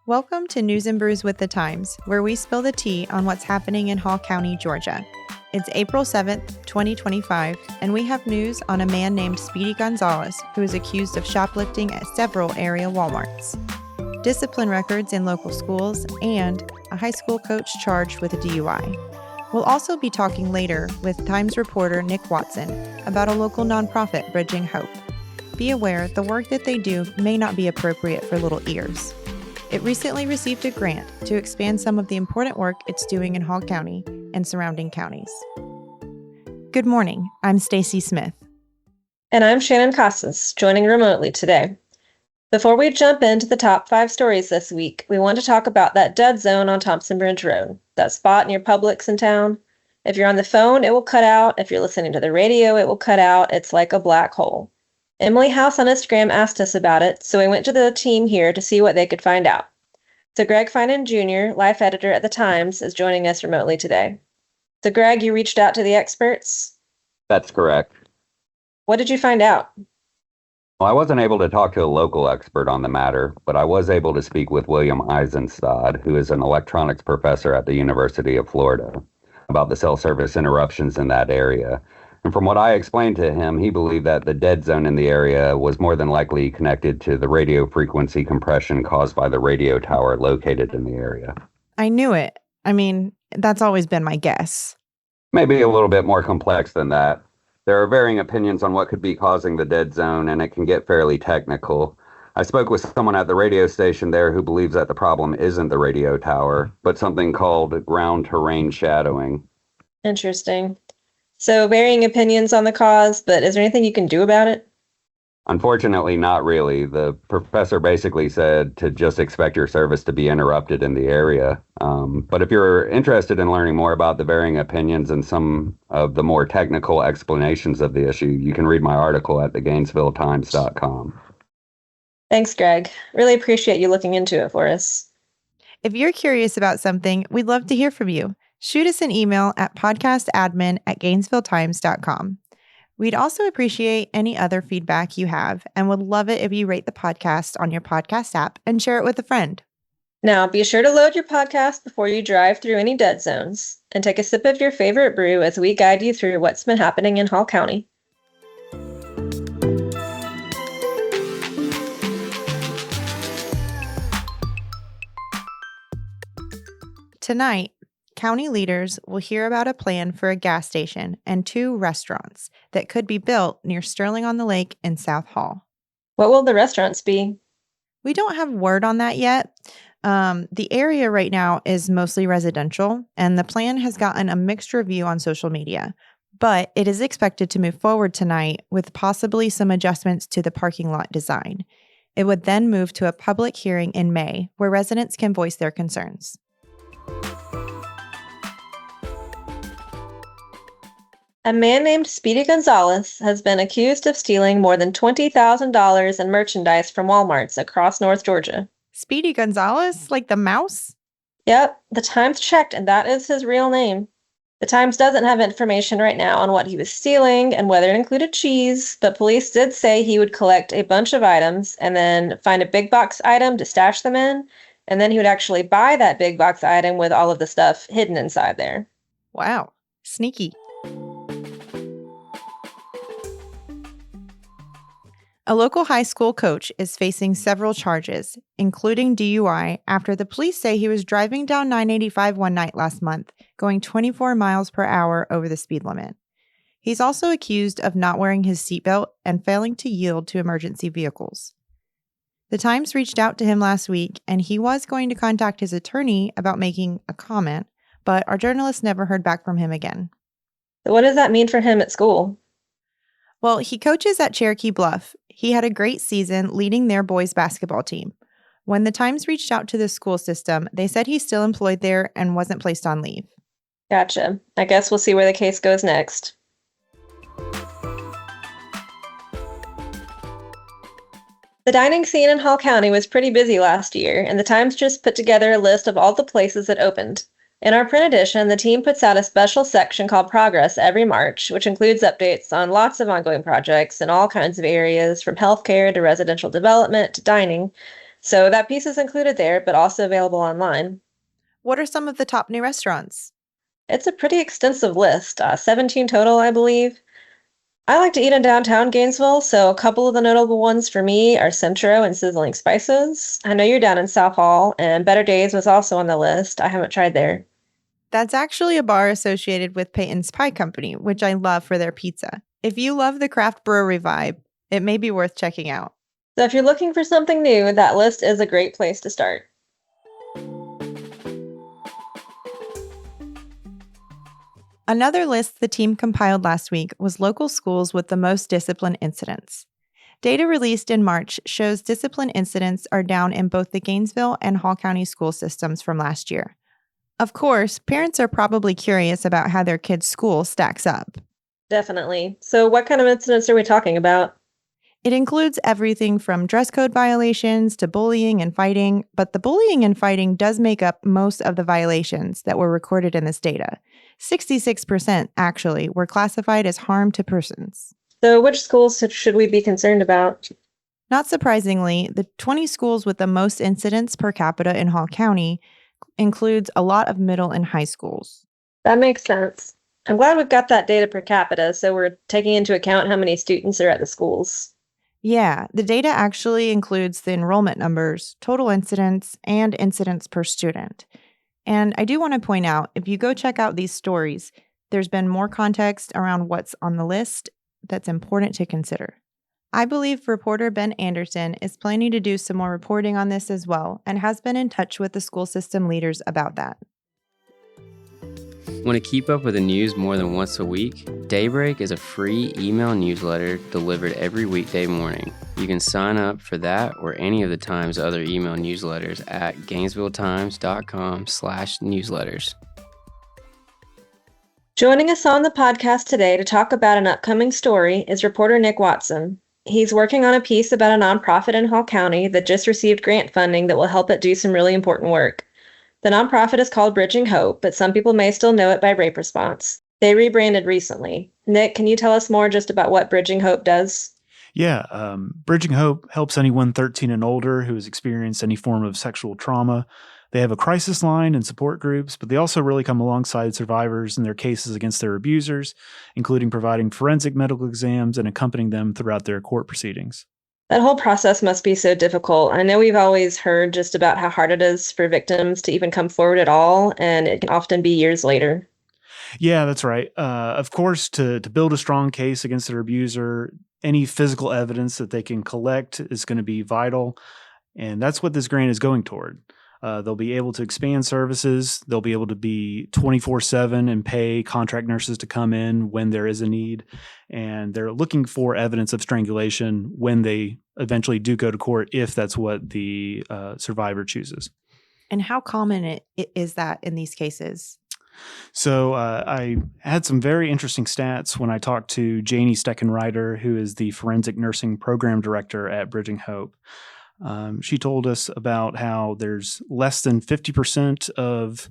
Welcome to News and Brews with the Times, where we spill the tea on what's happening in Hall County, Georgia. It's April 7th, 2025, and we have news on a man named Speedy Gonzalez who is accused of shoplifting at several area Walmarts, discipline records in local schools, and a high school coach charged with a DUI. We'll also be talking later with Times reporter Nick Watson about a local nonprofit bridging hope. Be aware the work that they do may not be appropriate for little ears. It recently received a grant to expand some of the important work it's doing in Hall County and surrounding counties. Good morning, I'm Stacy Smith. And I'm Shannon Casas, joining remotely today. Before we jump into the top 5 stories this week, we want to talk about that dead zone on Thompson Bridge Road, that spot near Publix in town. If you're on the phone, it will cut out. If you're listening to the radio, it will cut out. It's like a black hole. Emily House on Instagram asked us about it, so we went to the team here to see what they could find out. So Greg Finan Jr., life editor at The Times, is joining us remotely today. So Greg, you reached out to the experts? That's correct. What did you find out? Well, I wasn't able to talk to a local expert on the matter, but I was able to speak with William Eisenstadt, who is an electronics professor at the University of Florida, about the cell service interruptions in that area. And from what I explained to him, he believed that the dead zone in the area was more than likely connected to the radio frequency compression caused by the radio tower located in the area. I knew it. I mean, that's always been my guess. Maybe a little bit more complex than that. There are varying opinions on what could be causing the dead zone, and it can get fairly technical. I spoke with someone at the radio station there who believes that the problem isn't the radio tower, but something called ground terrain shadowing. Interesting. So varying opinions on the cause, but is there anything you can do about it? Unfortunately, not really. The professor basically said to just expect your service to be interrupted in the area. But if you're interested in learning more about the varying opinions and some of the more technical explanations of the issue, you can read my article at thegainesvilletimes.com. Thanks, Greg. Really appreciate you looking into it for us. If you're curious about something, we'd love to hear from you. Shoot us an email at podcastadmin@gainesvilletimes.com. We'd also appreciate any other feedback you have and would love it if you rate the podcast on your podcast app and share it with a friend. Now, be sure to load your podcast before you drive through any dead zones and take a sip of your favorite brew as we guide you through what's been happening in Hall County. Tonight, county leaders will hear about a plan for a gas station and 2 restaurants that could be built near Sterling-on-the-Lake in South Hall. What will the restaurants be? We don't have word on that yet. The area right now is mostly residential, and the plan has gotten a mixed review on social media. But it is expected to move forward tonight with possibly some adjustments to the parking lot design. It would then move to a public hearing in May where residents can voice their concerns. A man named Speedy Gonzalez has been accused of stealing more than $20,000 in merchandise from Walmarts across North Georgia. Speedy Gonzalez? Like the mouse? Yep, the Times checked, and that is his real name. The Times doesn't have information right now on what he was stealing and whether it included cheese, but police did say he would collect a bunch of items and then find a big box item to stash them in, and then he would actually buy that big box item with all of the stuff hidden inside there. Wow, sneaky. A local high school coach is facing several charges, including DUI, after the police say he was driving down 985 one night last month, going 24 miles per hour over the speed limit. He's also accused of not wearing his seatbelt and failing to yield to emergency vehicles. The Times reached out to him last week, and he was going to contact his attorney about making a comment, but our journalist never heard back from him again. So what does that mean for him at school? Well, he coaches at Cherokee Bluff. He had a great season leading their boys' basketball team. When the Times reached out to the school system, they said he's still employed there and wasn't placed on leave. Gotcha. I guess we'll see where the case goes next. The dining scene in Hall County was pretty busy last year, and the Times just put together a list of all the places that opened. In our print edition, the team puts out a special section called Progress every March, which includes updates on lots of ongoing projects in all kinds of areas, from healthcare to residential development to dining. So that piece is included there, but also available online. What are some of the top new restaurants? It's a pretty extensive list, 17 total, I believe. I like to eat in downtown Gainesville, so a couple of the notable ones for me are Centro and Sizzling Spices. I know you're down in South Hall, and Better Days was also on the list. I haven't tried there. That's actually a bar associated with Peyton's Pie Company, which I love for their pizza. If you love the craft brewery vibe, it may be worth checking out. So if you're looking for something new, that list is a great place to start. Another list the team compiled last week was local schools with the most discipline incidents. Data released in March shows discipline incidents are down in both the Gainesville and Hall County school systems from last year. Of course, parents are probably curious about how their kid's school stacks up. Definitely. So what kind of incidents are we talking about? It includes everything from dress code violations to bullying and fighting, but the bullying and fighting does make up most of the violations that were recorded in this data. 66% actually were classified as harm to persons. So which schools should we be concerned about? Not surprisingly, the 20 schools with the most incidents per capita in Hall County includes a lot of middle and high schools. That makes sense. I'm glad we've got that data per capita, so we're taking into account how many students are at the schools. Yeah, the data actually includes the enrollment numbers, total incidents, and incidents per student. And I do want to point out, if you go check out these stories, there's been more context around what's on the list that's important to consider. I believe reporter Ben Anderson is planning to do some more reporting on this as well and has been in touch with the school system leaders about that. Want to keep up with the news more than once a week? Daybreak is a free email newsletter delivered every weekday morning. You can sign up for that or any of the Times' other email newsletters at GainesvilleTimes.com/newsletters. Joining us on the podcast today to talk about an upcoming story is reporter Nick Watson. He's working on a piece about a nonprofit in Hall County that just received grant funding that will help it do some really important work. The nonprofit is called Bridging Hope, but some people may still know it by Rape Response. They rebranded recently. Nick, can you tell us more just about what Bridging Hope does? Yeah, Bridging Hope helps anyone 13 and older who has experienced any form of sexual trauma. They have a crisis line and support groups, but they also really come alongside survivors in their cases against their abusers, including providing forensic medical exams and accompanying them throughout their court proceedings. That whole process must be so difficult. I know we've always heard just about how hard it is for victims to even come forward at all, and it can often be years later. Yeah, that's right. Of course, to build a strong case against their abuser, any physical evidence that they can collect is going to be vital, and that's what this grant is going toward. They'll be able to expand services. They'll be able to be 24/7 and pay contract nurses to come in when there is a need. And they're looking for evidence of strangulation when they eventually do go to court, if that's what the survivor chooses. And how common is that in these cases? So I had some very interesting stats when I talked to Janie Steckenreiter, who is the forensic nursing program director at Bridging Hope. She told us about how there's less than 50% of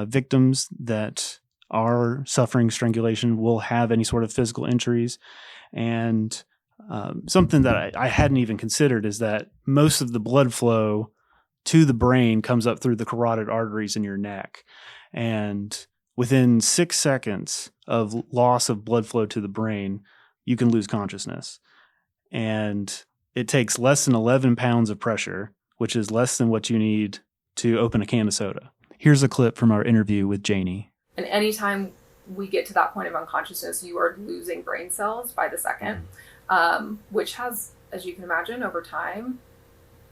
victims that are suffering strangulation will have any sort of physical injuries. And something that I hadn't even considered is that most of the blood flow to the brain comes up through the carotid arteries in your neck. And within 6 seconds of loss of blood flow to the brain, you can lose consciousness. And it takes less than 11 pounds of pressure, which is less than what you need to open a can of soda. Here's a clip from our interview with Janie. And anytime we get to that point of unconsciousness, you are losing brain cells by the second, which has, as you can imagine, over time,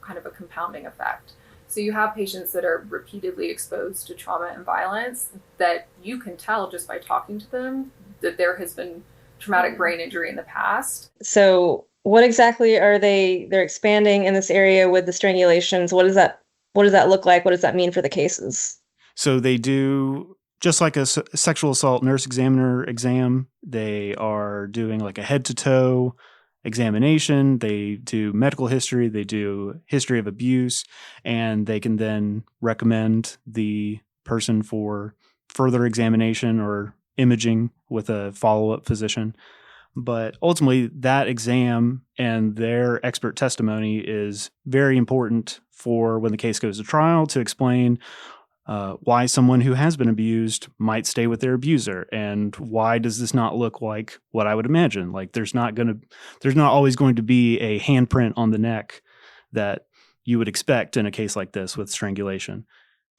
kind of a compounding effect. So you have patients that are repeatedly exposed to trauma and violence that you can tell just by talking to them that there has been traumatic brain injury in the past. So what exactly are they're expanding in this area with the strangulations? What does that look like? What does that mean for the cases? So they do, just like a sexual assault nurse examiner exam, they are doing like a head to toe examination. They do medical history, they do history of abuse, and they can then recommend the person for further examination or imaging with a follow-up physician. But ultimately, that exam and their expert testimony is very important for when the case goes to trial to explain why someone who has been abused might stay with their abuser, and why does this not look like what I would imagine? Like there's not always going to be a handprint on the neck that you would expect in a case like this with strangulation.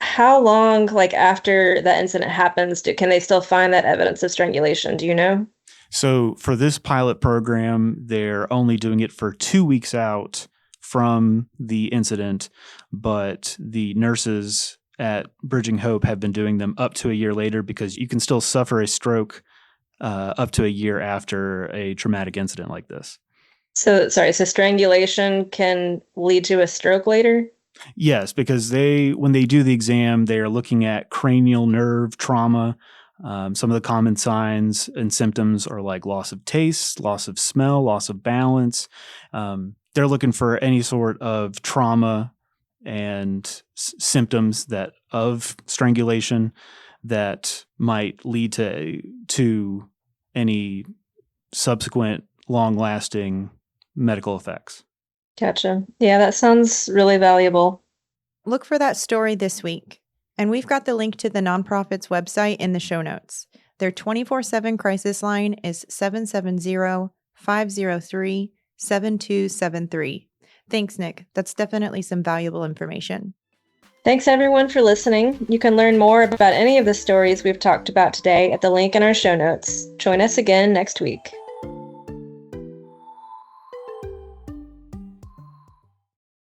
How long, like after that incident happens, can they still find that evidence of strangulation? Do you know? So for this pilot program, they're only doing it for 2 weeks out from the incident, but the nurses at Bridging Hope have been doing them up to a year later, because you can still suffer a stroke up to a year after a traumatic incident like this. So strangulation can lead to a stroke later? Yes, because when they do the exam, they are looking at cranial nerve trauma. Some of the common signs and symptoms are like loss of taste, loss of smell, loss of balance. They're looking for any sort of trauma and symptoms of strangulation that might lead to any subsequent long-lasting medical effects. Gotcha. Yeah, that sounds really valuable. Look for that story this week. And we've got the link to the nonprofit's website in the show notes. Their 24/7 crisis line is 770-503-7273. Thanks, Nick. That's definitely some valuable information. Thanks, everyone, for listening. You can learn more about any of the stories we've talked about today at the link in our show notes. Join us again next week.